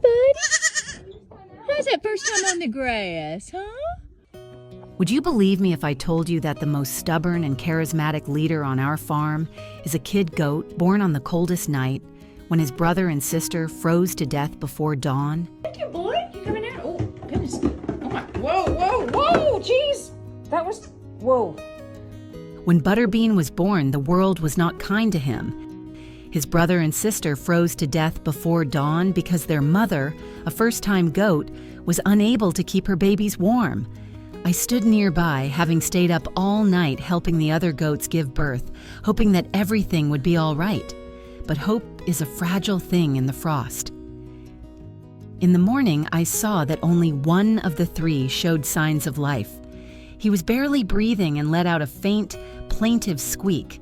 buddy. How's that first time on the grass, huh? Would you believe me if I told you that the most stubborn and charismatic leader on our farm is a kid goat born on the coldest night when his brother and sister froze to death before dawn? Thank you, boy. You coming out? Oh, goodness. Oh, my. Whoa, jeez. That was, whoa. When Butterbean was born, the world was not kind to him. His brother and sister froze to death before dawn because their mother, a first-time goat, was unable to keep her babies warm. I stood nearby, having stayed up all night helping the other goats give birth, hoping that everything would be all right. But hope is a fragile thing in the frost. In the morning, I saw that only one of the three showed signs of life. He was barely breathing and let out a faint, plaintive squeak.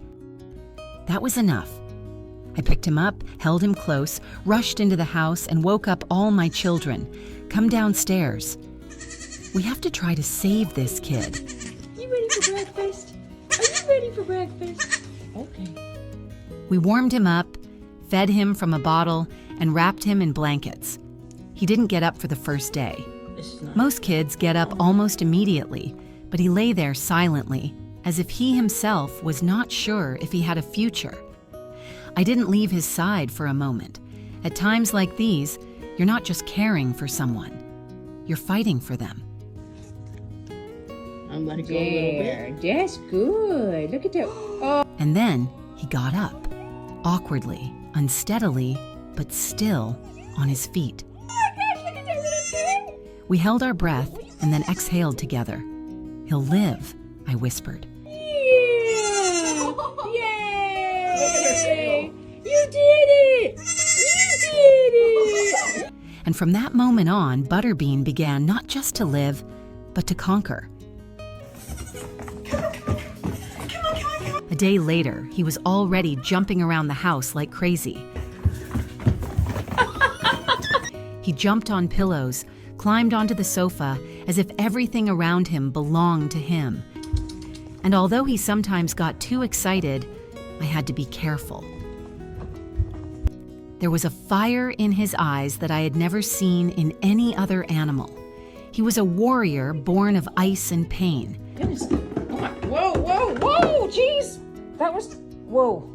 That was enough. I picked him up, held him close, rushed into the house, and woke up all my children. Come downstairs. We have to try to save this kid. You ready for breakfast? Are you ready for breakfast? Okay. We warmed him up, fed him from a bottle, and wrapped him in blankets. He didn't get up for the first day. Most kids get up almost immediately, but he lay there silently, as if he himself was not sure if he had a future. I didn't leave his side for a moment. At times like these, you're not just caring for someone. You're fighting for them. I'm letting go a little bit. That's good. Look at that. Oh. And then he got up, awkwardly, unsteadily, but still on his feet. Oh my gosh, look at that little thing. We held our breath and then exhaled together. He'll live, I whispered. Yeah! Yay! You did it! You did it! And from that moment on, Butterbean began not just to live, but to conquer. A day later, he was already jumping around the house like crazy. He jumped on pillows, climbed onto the sofa, as if everything around him belonged to him. And although he sometimes got too excited, I had to be careful. There was a fire in his eyes that I had never seen in any other animal. He was a warrior born of ice and pain. Goodness. Oh my. Whoa, jeez. That was, whoa.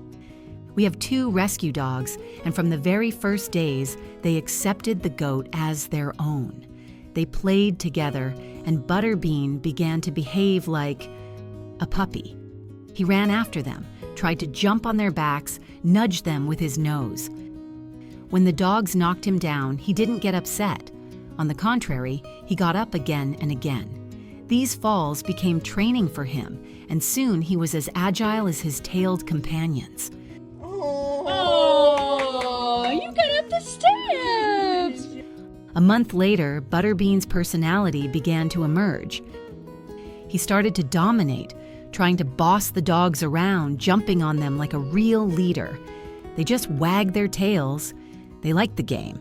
We have 2 rescue dogs, and from the very first days, they accepted the goat as their own. They played together, and Butterbean began to behave like a puppy. He ran after them, tried to jump on their backs, nudged them with his nose. When the dogs knocked him down, he didn't get upset. On the contrary, he got up again and again. These falls became training for him, and soon he was as agile as his tailed companions. Oh, you got up the steps! A month later, Butterbean's personality began to emerge. He started to dominate, trying to boss the dogs around, jumping on them like a real leader. They just wagged their tails. They liked the game.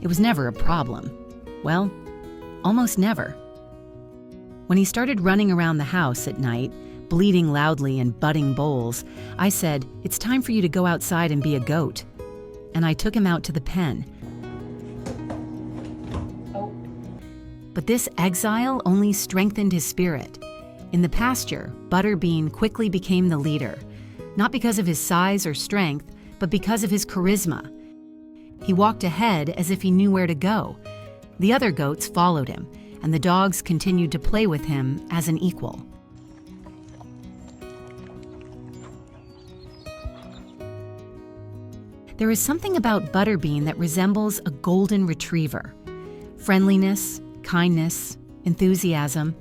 It was never a problem. Well, almost never. When he started running around the house at night, bleating loudly and butting bowls, I said, "It's time for you to go outside and be a goat." And I took him out to the pen. But this exile only strengthened his spirit. In the pasture, Butterbean quickly became the leader, not because of his size or strength, but because of his charisma. He walked ahead as if he knew where to go. The other goats followed him, and the dogs continued to play with him as an equal. There is something about Butterbean that resembles a golden retriever. Friendliness, kindness, enthusiasm.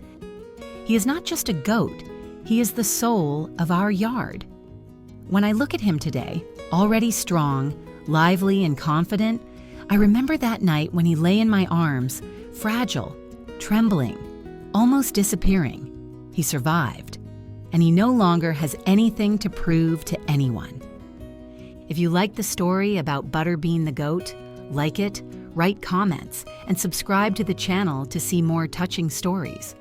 He is not just a goat, he is the soul of our yard. When I look at him today, already strong, lively and confident, I remember that night when he lay in my arms, fragile, trembling, almost disappearing. He survived, and he no longer has anything to prove to anyone. If you like the story about Butterbean the goat, like it, write comments, and subscribe to the channel to see more touching stories.